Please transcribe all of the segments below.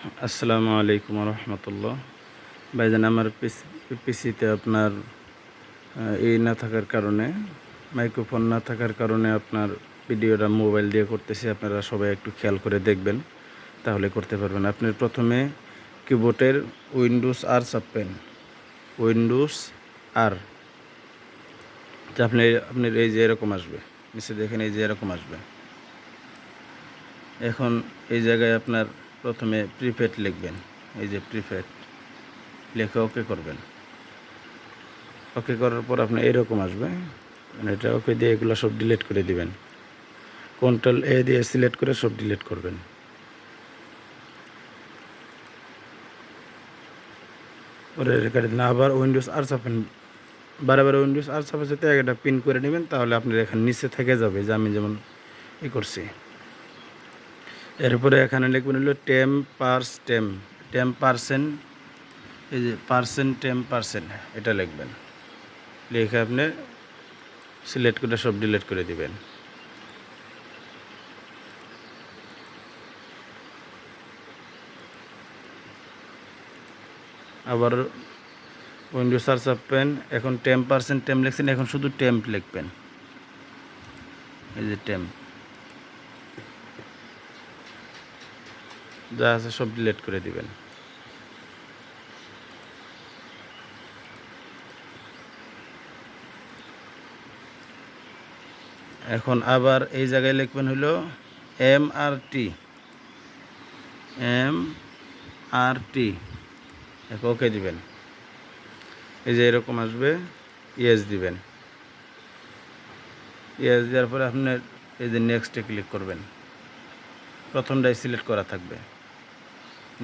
আসসালামু আলাইকুম রহমতুল্লাহ। ভাইজান, আমার পিসিতে আপনার এই না থাকার কারণে, মাইক্রোফোন না থাকার কারণে আপনার ভিডিওটা মোবাইল দিয়ে করতেছি। আপনারা সবাই একটু খেয়াল করে দেখবেন, তাহলে করতে পারবেন। আপনি প্রথমে কিবোর্ডের উইন্ডোজ আর চাপবেন, উইন্ডোজ আর আপনার এই যে এরকম আসবে, নিচে দেখেন এই যে এরকম আসবে। এখন এই জায়গায় আপনার প্রথমে প্রিপেড লিখবেন, এই যে প্রিপেড লিখে ওকে করবেন। ওকে করার পর আপনার এরকম আসবে, মানে এটা ওকে দিয়ে এগুলো সব ডিলিট করে দিবেন। কন্ট্রোল এ দিয়ে সিলেক্ট করে সব ডিলিট করবেন। পরে রেখে দিন। আবার উইন্ডোজ আর চাপেন, বারে উইন্ডোজ আর চাপে সাথে একটা পিন করে নেবেন, তাহলে আপনার এখানে নিচে থেকে যাবে, যে আমি যেমন করছি। এরপরে এখানে লিখবেন হলো টেম পার্সেন্ট, এই যে টেম পার্সেন্ট এটা লিখবেন। লিখে আপনি সিলেক্ট করে সব ডিলিট করে দিবেন। আবার উইন্ডোজ সার্চ চাপবেন। এখন টেম লিখছেন, এখন শুধু টেম্প লিখবেন, এই যে টেম্প যা আছে সব ডিলিট করে দিবেন। এখন আবার এই জায়গায় লিখবেন হলো এম আর টি ওকে দিবেন। এই যে এরকম আসবে, ইয়েস দিবেন। ইয়েস দেওয়ার পরে আপনার এই যে নেক্সটে ক্লিক করবেন, প্রথমটাই সিলেক্ট করা থাকবে,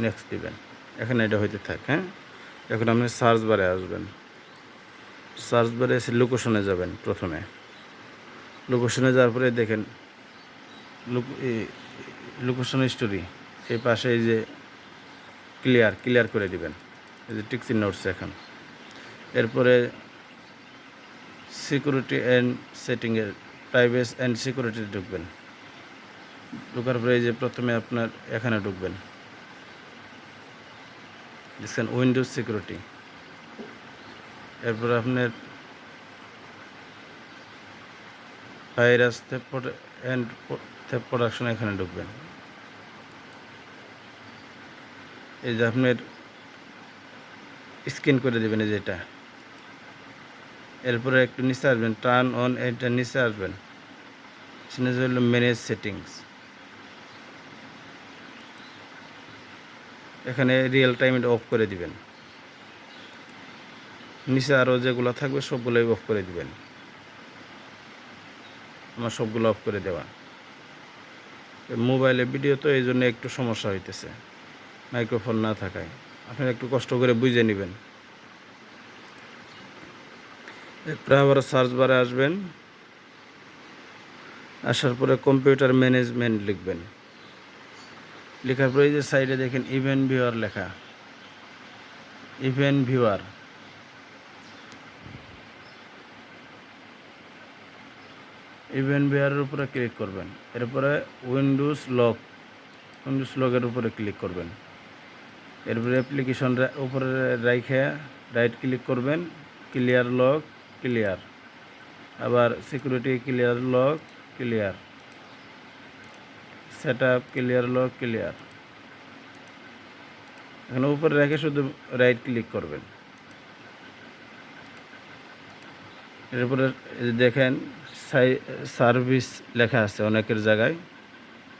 নেক্সট দিবেন। এখানে এটা হইতে থাক। হ্যাঁ, এখন আপনি সার্চ বারে আসবেন, সার্চ বারে এসে লোকেশনে যাবেন। প্রথমে লোকেশনে যাওয়ার পরে দেখেন লোকেশন স্টোরি, এই পাশে এই যে ক্লিয়ার করে দিবেন, এই যে টিক চিহ্ন উঠছে এখন। এরপরে সিকিউরিটি অ্যান্ড সেটিংয়ে প্রাইভেসি অ্যান্ড সিকিউরিটি ঢুকবেন। ঢোকার পরে এই যে প্রথমে আপনার এখানে ঢুকবেন, দেখছেন উইন্ডোজ সিকিউরিটি। এরপর আপনার ভাইরাস থ্রেট প্রোটেকশন এখানে ঢুকবেন। এই যে আপনার স্ক্যান করে দেবেন, এই যে এটা। এরপরে একটু নিচে আসবেন, টার্ন অন, এটা নিচে আসবেন, সেটা হলো ম্যানেজ সেটিংস। এখানে রিয়েল টাইম এটা অফ করে দিবেন। নিচে আরও যেগুলো থাকবে সবগুলোই অফ করে দিবেন। আমার সবগুলো অফ করে দেওয়া। মোবাইলে ভিডিও তো এই জন্য একটু সমস্যা হইতেছে, মাইক্রোফোন না থাকায়। আপনি একটু কষ্ট করে বুঝে নেবেন। এরপরে আবার সার্চ বারে আসবেন, আসার পরে কম্পিউটার ম্যানেজমেন্ট লিখবেন। লেখার পরে এই যে সাইডে দেখেন ইভেন্ট ভিউয়ার লেখা, ইভেন্ট ভিউয়ারের উপরে ক্লিক করবেন। এরপরে উইন্ডোজ লগের উপরে ক্লিক করবেন। এরপরে অ্যাপ্লিকেশন উপরে রাইখে রাইট ক্লিক করবেন, ক্লিয়ার লগ ক্লিয়ার, আবার security clear log clear, set up clear log clear. এখানে উপরে রেখে শুধু রাইট ক্লিক করবেন। এরপরে দেখেন সার্ভিস লেখা আছে অনেকের জায়গায়,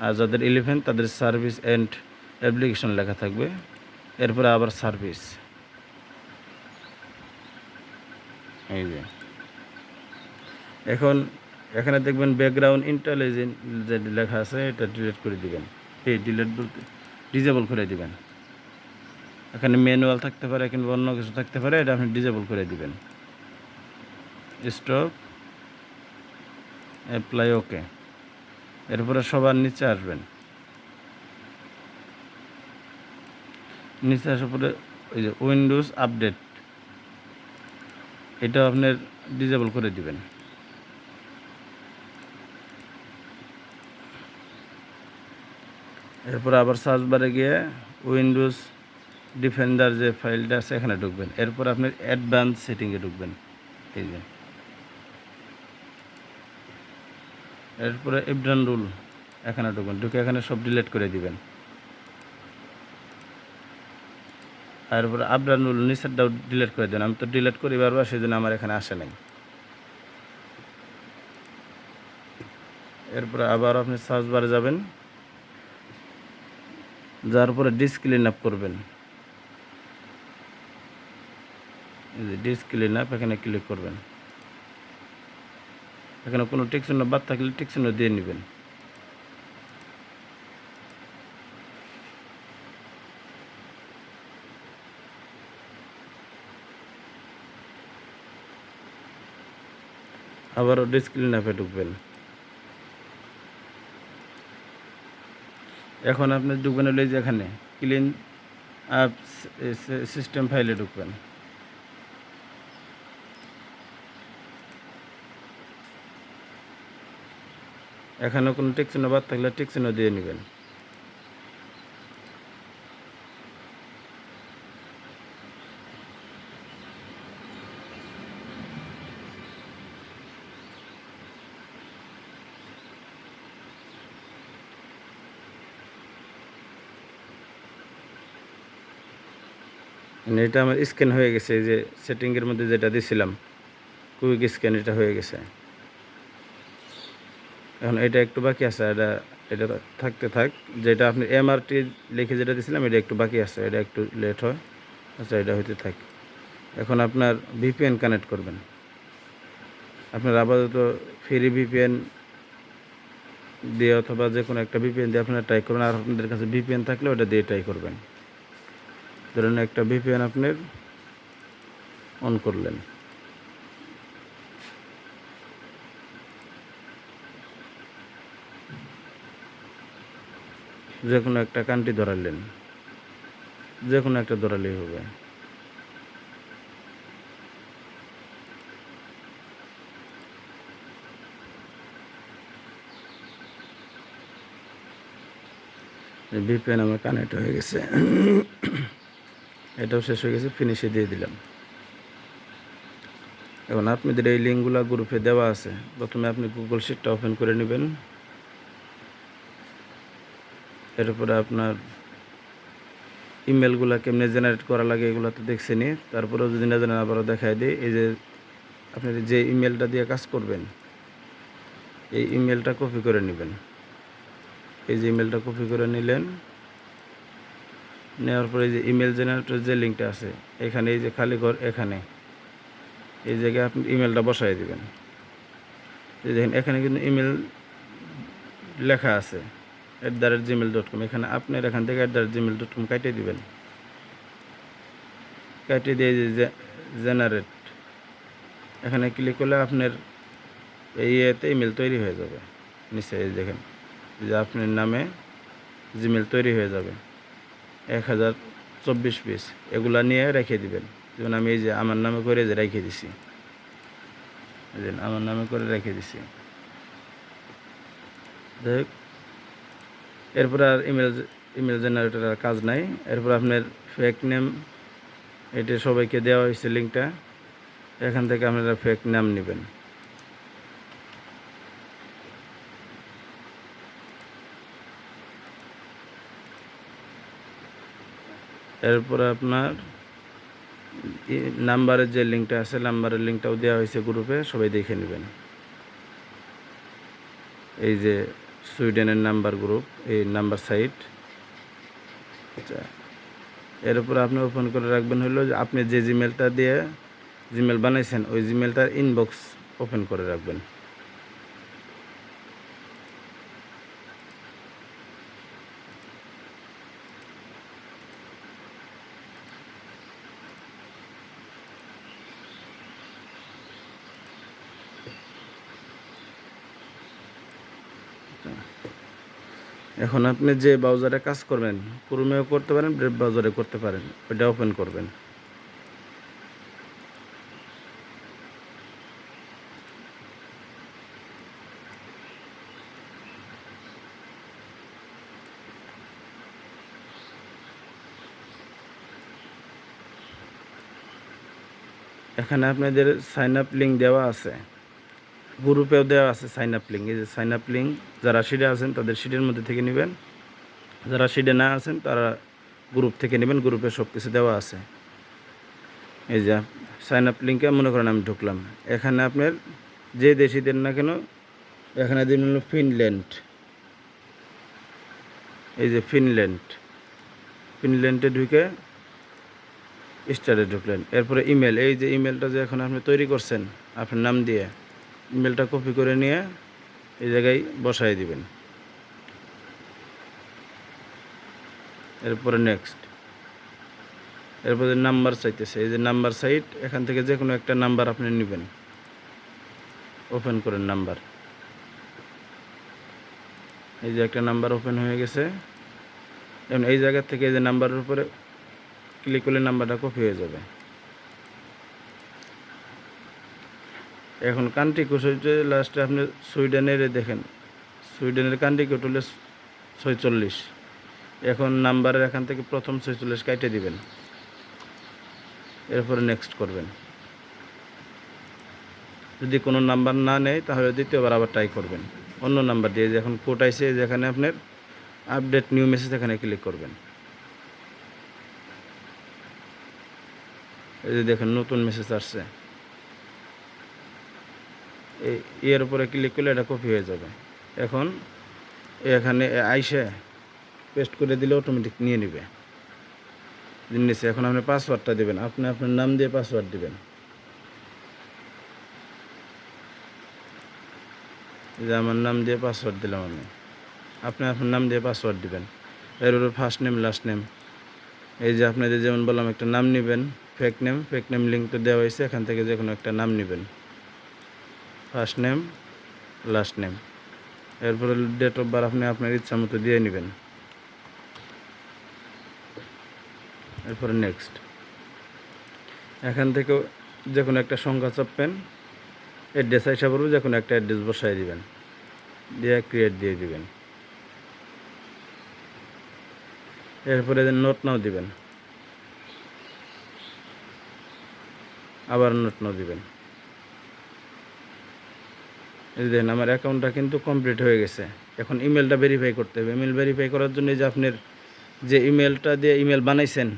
আর যাদের 11 তাদের সার্ভিস অ্যান্ড অ্যাপ্লিকেশন লেখা থাকবে। এরপরে আবার সার্ভিস, এই যে এখন এখানে দেখবেন ব্যাকগ্রাউন্ড ইন্টেলিজেন্ট যে লেখা আছে, এটা ডিলিট করে দিবেন। এই ডিলিট বলতে ডিজেবল করে দিবেন। এখানে ম্যানুয়াল থাকতে পারে কিংবা অন্য কিছু থাকতে পারে, এটা আপনি ডিজেবল করে দিবেন। স্টপ, অ্যাপ্লাই, ওকে। এরপরে সবার নিচে আসবেন, নিচে আসার পরে ওই যে উইন্ডোজ আপডেট, এটা আপনার ডিজেবল করে দিবেন। এরপর আবার সার্চ বারে গিয়ে উইন্ডোজ ডিফেন্ডার যে ফাইলটা আছে এখানে ঢুকবেন। এরপর আপনি অ্যাডভান্স সেটিংয়ে ঢুকবেন। এই যে এরপরে ইবরান রুল এখানে ঢুকবেন, ঢুকে এখানে সব ডিলিট করে দিবেন। আর এরপরে আবরান রুল নিচেরটাও ডিলিট করে দেন। আমি তো ডিলিট করি বারবার, সেই জন্য আমার এখানে আসে নাই। এরপরে আবার আপনি সার্চ বারে যাবেন, যার পরে ডিস্ক ক্লিন আপ করবেন। এই যে ডিস্ক ক্লিন আপ, এখানে ক্লিক করবেন। এখানে কোনো টিক চিহ্ন বাদ থাকলে টিক চিহ্ন দিয়ে নেবেন। আবারও ডিস্ক ক্লিন আপে ঢুকবেন। এখন আপনি ঢুকবেন হলে যে এখানে ক্লিন আপ সিস্টেম ফাইলে ঢুকবেন। এখানে কোনো টিক চিহ্ন বাদ থাকলে টিক চিহ্ন দিয়ে নেবেন। এটা আমার স্ক্যান হয়ে গেছে, এই যে সেটিংয়ের মধ্যে যেটা দিয়েছিলাম কুইক স্ক্যান, এটা হয়ে গেছে। এখন এটা একটু বাকি আছে, এটা এটা থাকতে থাক। যেটা আপনি এমআরটি লিখে যেটা দিয়েছিলাম এটা একটু বাকি আছে, এটা একটু লেট হয়। আচ্ছা, এটা হইতে থাক। এখন আপনার ভিপিএন কানেক্ট করবেন। আপনার আপাতত ফ্রি ভিপিএন দিয়ে অথবা যে কোনো একটা ভিপিএন দিয়ে আপনারা ট্রাই করবেন। আর আপনাদের কাছে ভিপিএন থাকলে ওটা দিয়ে ট্রাই করবেন। ধরুন একটা ভিপিএন আপনার অন করলেন, যে কোনো একটা কান্ট্রি ধরালেন, যে কোনো একটা ধরালেই হবে। ভিপিএন আমার কানেক্ট হয়ে গেছে, এটাও শেষ হয়ে গেছে, ফিনিশে দিয়ে দিলাম। এখন আপনাদের এই লিঙ্কগুলো গ্রুপে দেওয়া আছে। প্রথমে আপনি গুগল শিটটা ওপেন করে নেবেন। এরপরে আপনার ইমেলগুলো কেমনে জেনারেট করা লাগে এগুলো তো দেখছেনি। তারপরেও যদি না জানেন আবারও দেখাই দিই। এই যে আপনি যে ইমেলটা দিয়ে কাজ করবেন, এই ইমেলটা কপি করে নেবেন। এই যে ইমেলটা কপি করে নিলেন, নেওয়ার পরে এই যে ইমেল জেনারেটর যে লিঙ্কটা আছে এখানে, এই যে খালি ঘর এখানে এই জায়গায় আপনি ইমেলটা বসাই দেবেন। এই দেখেন এখানে কিন্তু ইমেল লেখা আছে @gmail.com। এখানে আপনার এখান থেকে @gmail.com কাটিয়ে দিবেন। কাটিয়ে দিয়ে যে জেনারেট এখানে ক্লিক করলে আপনার এই ইয়েতে ইমেল তৈরি হয়ে যাবে। নিচে এই দেখেন যে আপনার নামে জিমেল তৈরি হয়ে যাবে 1024 পিস। এগুলা নিয়ে রেখে দিবেন। যেমন আমি এই যে আমার নামে করে যে রেখে দিছি, আমার নামে করে রেখে দিছি। দেখ এরপর আর ইমেল জেনারেটর আর কাজ নাই। এরপর আপনার ফেক নেম, এটা সবাইকে দেওয়া হয়েছে লিঙ্কটা। এখান থেকে আপনারা ফেক নাম নেবেন। এরপরে আপনার নাম্বারের যে লিঙ্কটা আছে, নাম্বারের লিঙ্কটাও দেওয়া হয়েছে গ্রুপে, সবাই দেখে নেবেন। এই যে সুইডেনের নাম্বার গ্রুপ, এই নাম্বার সাইট। আচ্ছা, এর উপর আপনি ওপেন করে রাখবেন হলো যে আপনি যে জিমেলটা দিয়ে জিমেল বানাইছেন ওই জিমেলটার ইনবক্স ওপেন করে রাখবেন। এখন আপনি যে ব্রাউজারে কাজ করবেন, ক্রোমেও করতে পারেন, ব্রেভ ব্রাউজারে করতে পারেন, ওইটা ওপেন করবেন। এখানে আপনাদের সাইন আপ লিঙ্ক দেওয়া আছে, গ্রুপেও দেওয়া আছে সাইন আপ লিঙ্ক। এই যে সাইন আপ লিঙ্ক, যারা সিডে আছেন তাদের সিডের মধ্যে থেকে নেবেন, যারা সিডে না আছেন তারা গ্রুপ থেকে নেবেন, গ্রুপে সব কিছু দেওয়া আছে। এই যে সাইন আপ লিঙ্কে মনে করেন আমি ঢুকলাম, এখানে আপনার যে দেশি দেন না কেন এখানে দিন হলো ফিনল্যান্ড। এই যে ফিনল্যান্ডে ঢুকে স্টারে ঢুকলেন। এরপরে ইমেল, এই যে ইমেলটা যে এখন আপনি তৈরি করছেন আপনার নাম দিয়ে, ইমেলটা কপি করে নিয়ে এই জায়গায় বসাই দিবেন। এরপরে নেক্সট, এরপরে নাম্বার চাইতেছে, এই যে নাম্বার সাইট, এখান থেকে যে কোনো একটা নাম্বার আপনি নেবেন, ওপেন করেন নাম্বার। এই যে একটা নাম্বার ওপেন হয়ে গেছে। এবং এই জায়গা থেকে এই যে নাম্বারের উপরে ক্লিক করলে নাম্বারটা কপি হয়ে যাবে। এখন কান্ট্রি কোড হচ্ছে লাস্টে আপনি সুইডেনের দেখেন, সুইডেনের কান্ট্রি কোড হলে 46। এখন নাম্বারের এখান থেকে প্রথম 46 কাটে দিবেন, এরপরে নেক্সট করবেন। যদি কোনো নাম্বার না নেয় তাহলে দ্বিতীয়বার আবার ট্রাই করবেন অন্য নাম্বার দিয়ে। এখন কোড আইসে যেখানে আপনার আপডেট নিউ মেসেজ, এখানে ক্লিক করবেন। এই যে দেখেন নতুন মেসেজ আসছে, এর উপরে ক্লিক করলে এটা কপি হয়ে যাবে। এখন এখানে আইসে পেস্ট করে দিলে অটোমেটিক নিয়ে নেবে নিচে। এখন আপনি পাসওয়ার্ডটা দেবেন, আপনি আপনার নাম দিয়ে পাসওয়ার্ড দিবেন। যে আমার নাম দিয়ে পাসওয়ার্ড দিলাম আমি, আপনি আপনার নাম দিয়ে পাসওয়ার্ড দিবেন। এর উপরে ফার্স্ট নেম লাস্ট নেম, এই যে আপনাদের যেমন বললাম একটা নাম নেবেন, ফেক নেম লিঙ্ক তো দেওয়া হয়েছে, এখান থেকে যে কোনো একটা নাম নেবেন, ফার্স্ট নেম লাস্ট নেম। এরপরে ডেট অফ বার্থ আপনি আপনার ইচ্ছা মতো দিয়ে নেবেন। এরপরে নেক্সট, এখান থেকে যে কোনো একটা সংখ্যা চাপবেন, অ্যাড্রেস হিসাব করবো, যে কোনো একটা অ্যাড্রেস বসাই দিবেন, দিয়ে ক্রিয়েট দিয়ে দিবেন। এরপরে নোট নাও দিবেন, আবার নোট নাও দিবেন। এই দেখেন আমার অ্যাকাউন্টটা কিন্তু কমপ্লিট হয়ে গেছে। এখন ইমেলটা ভেরিফাই করতে হবে। ইমেল ভেরিফাই করার জন্য যে আপনার যে ইমেলটা দিয়ে ইমেল বানাইছেন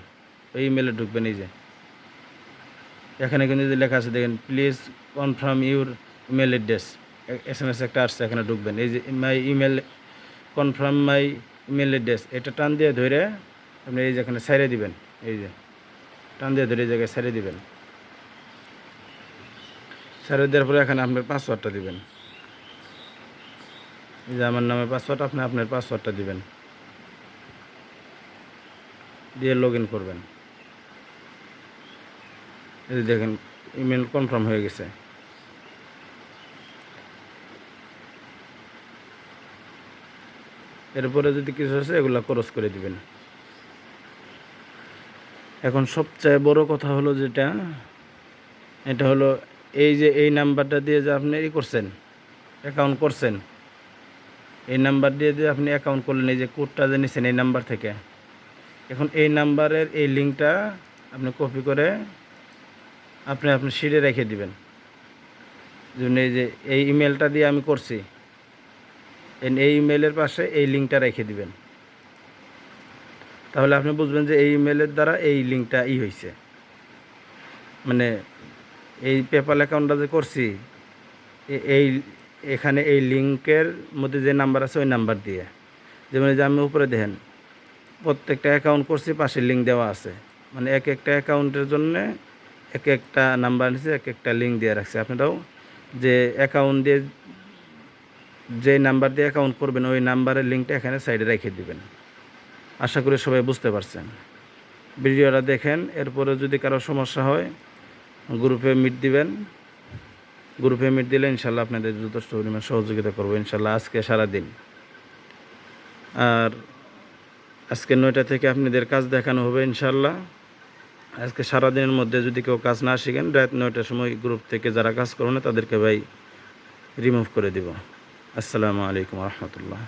ওই ইমেলে ঢুকবেন। এই যে এখানে কিন্তু যে লেখা আছে দেখেন, please confirm your email address, SMS একটা আসছে, এখানে ঢুকবেন। এই যে মাই ইমেল, কনফার্ম মাই ইমেল অ্যাড্রেস, এটা টান দিয়ে ধরে আপনি এই যে এখানে ছেড়ে দিবেন। এই যে টান দিয়ে ধরে এই জায়গায় ছেড়ে দিবেন। ছেড়ে দেওয়ার পরে এখানে আপনার পাসওয়ার্ডটা দিবেন। এই যে আমার নামে পাসওয়ার্ড, আপনি আপনার পাসওয়ার্ডটা দিবেন, দিয়ে লগ ইন করবেন। এই যে দেখেন ইমেল কনফার্ম হয়ে গেছে। এরপরে যদি কিছু আছে এগুলো ক্রস করে দিবেন। এখন সবচেয়ে বড় কথা হলো যেটা, এটা হলো এই যে এই নাম্বারটা দিয়ে যে আপনি করছেন, অ্যাকাউন্ট করছেন, এই নাম্বার দিয়ে যে আপনি অ্যাকাউন্ট করলেন, এই যে কোডটা যে নিয়েছেন এই নাম্বার থেকে, এখন এই নাম্বারের এই লিঙ্কটা আপনি কপি করে আপনি আপনার শিটে রেখে দিবেন। যেমন এই যে এই ইমেলটা দিয়ে আমি করছি, এই ইমেলের পাশে এই লিঙ্কটা রেখে দিবেন। তাহলে আপনি বুঝবেন যে এই ইমেলের দ্বারা এই লিঙ্কটা হয়েছে, মানে এই পেপ্যাল অ্যাকাউন্টটা যে করছি এই এখানে এই লিঙ্কের মধ্যে যে নাম্বার আছে ওই নাম্বার দিয়ে, যেমন যে আমি উপরে দেখেন প্রত্যেকটা অ্যাকাউন্ট করছি পাশে লিঙ্ক দেওয়া আছে, মানে এক একটা অ্যাকাউন্টের জন্য এক একটা নাম্বার নিচে এক একটা লিঙ্ক দিয়ে রাখছে। আপনারাও যে অ্যাকাউন্ট দিয়ে যে নাম্বার দিয়ে অ্যাকাউন্ট করবেন ওই নাম্বারের লিঙ্কটা এখানে সাইডে রেখে দিবেন। আশা করি সবাই বুঝতে পারছেন। ভিডিওটা দেখেন, এরপরে যদি কারো সমস্যা হয় গ্রুপে মিট দিবেন। গ্রুপে মিট দিলে ইনশাল্লাহ আপনাদের যথেষ্ট পরিমাণ সহযোগিতা করবো ইনশাল্লাহ আজকে সারাদিন। আর আজকে 9টা থেকে আপনাদের কাজ দেখানো হবে ইনশাল্লাহ। আজকে সারাদিনের মধ্যে যদি কেউ কাজ না শিখেন, রাত 9টার সময় গ্রুপ থেকে যারা কাজ করবে না তাদেরকে ভাই রিমুভ করে দিব। আসসালামু আলাইকুম রহমতুল্লাহ।